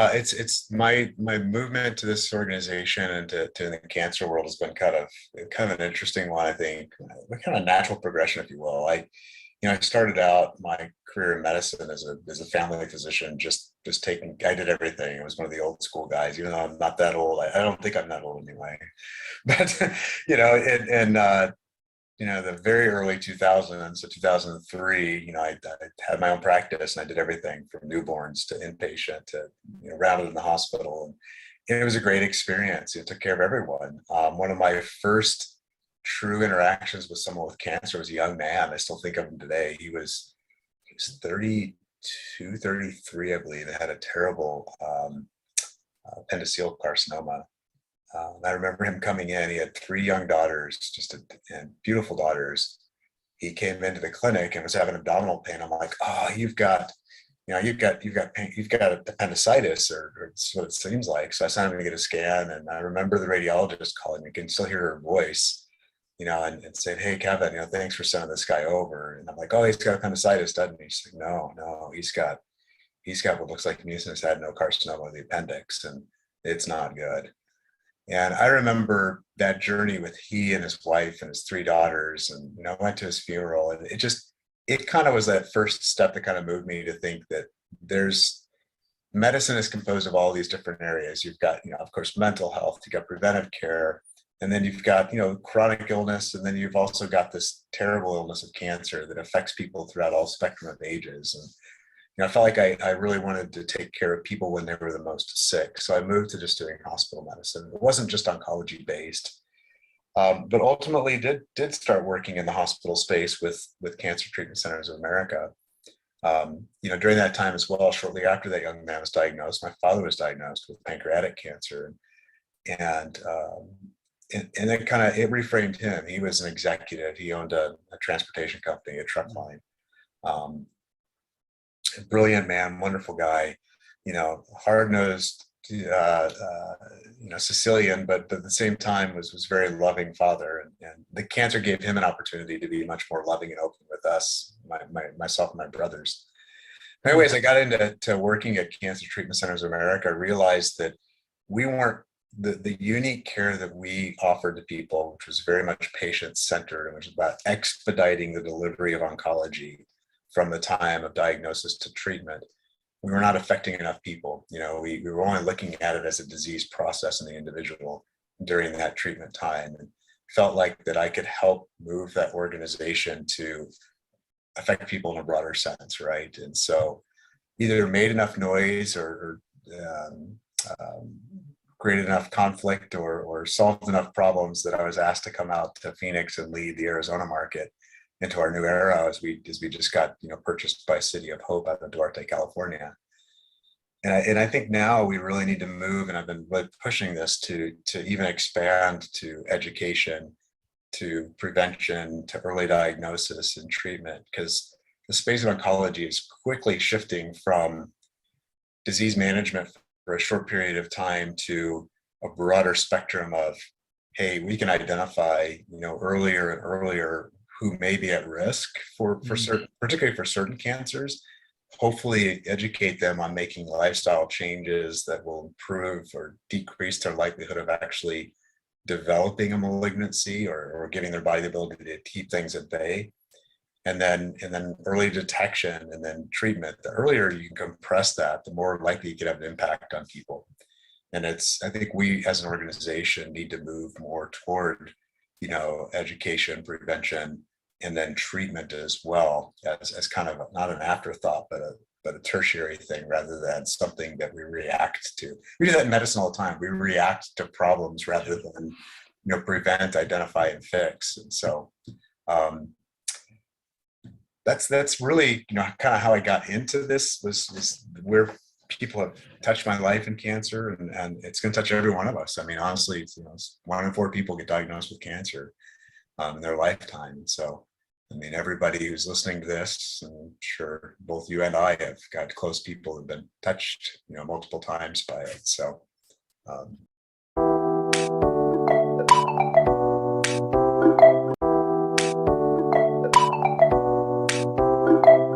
It's my movement to this organization and to the cancer world has been kind of an interesting one, I think. Kind of natural progression, if you will. I started out my career in medicine as a family physician, just taking. I did everything. I was one of the old school guys, even though I'm not that old. I don't think I'm that old anyway. But the very early 2000s, so 2003, I had my own practice and I did everything from newborns to inpatient to, rounded in the hospital. And it was a great experience. It took care of everyone. One of my first true interactions with someone with cancer was a young man. I still think of him today. He was 32, 33, I believe, and had a terrible appendiceal carcinoma. I remember him coming in. He had three young daughters, and beautiful daughters. He came into the clinic and was having abdominal pain. I'm like, oh, you've got pain, you've got appendicitis, or it's what it seems like. So I sent him to get a scan, and I remember the radiologist calling me. You can still hear her voice, and saying, "Hey, Kevin, thanks for sending this guy over." And I'm like, "Oh, he's got appendicitis, doesn't he?" She's like, "No, no, he's got what looks like mucinous adenocarcinoma of the appendix, and it's not good." And I remember that journey with he and his wife and his three daughters, and I went to his funeral, and it kind of was that first step that kind of moved me to think that there's medicine is composed of all these different areas. You've got, of course, mental health, you've got preventive care, and then you've got, chronic illness, and then you've also got this terrible illness of cancer that affects people throughout all spectrum of ages. And I felt like I really wanted to take care of people when they were the most sick. So I moved to just doing hospital medicine. It wasn't just oncology based, but ultimately did start working in the hospital space with Cancer Treatment Centers of America. During that time as well, shortly after that young man was diagnosed, my father was diagnosed with pancreatic cancer, and it it reframed him. He was an executive. He owned a transportation company, a truck line. Brilliant man, wonderful guy, hard-nosed, Sicilian, but at the same time was very loving father. And the cancer gave him an opportunity to be much more loving and open with us, myself and my brothers. Anyways, I got into working at Cancer Treatment Centers of America. I realized that we weren't the unique care that we offered to people, which was very much patient-centered, and which was about expediting the delivery of oncology from the time of diagnosis to treatment. We were not affecting enough people. We were only looking at it as a disease process in the individual during that treatment time, and felt like that I could help move that organization to affect people in a broader sense, right? And so either made enough noise or created enough conflict or solved enough problems that I was asked to come out to Phoenix and lead the Arizona market into our new era as we just got purchased by City of Hope out of Duarte, California. And I think now we really need to move, and I've been really pushing this to even expand to education, to prevention, to early diagnosis and treatment, because the space of oncology is quickly shifting from disease management for a short period of time to a broader spectrum of, hey, we can identify earlier and earlier who may be at risk for certain, particularly for certain cancers, hopefully educate them on making lifestyle changes that will improve or decrease their likelihood of actually developing a malignancy or giving their body the ability to keep things at bay. And then early detection and then treatment. The earlier you can compress that, the more likely you can have an impact on people. And I think we as an organization need to move more toward education, prevention, and then treatment as well, as kind of not an afterthought, but a tertiary thing, rather than something that we react to. We do that in medicine all the time. We react to problems rather than prevent, identify, and fix. And so that's really kind of how I got into this, was where people have touched my life in cancer, and it's going to touch every one of us. I mean, honestly, it's 1 in 4 people get diagnosed with cancer in their lifetime. So, I mean, everybody who's listening to this, and I'm sure both you and I have got close people who've been touched, multiple times by it. So,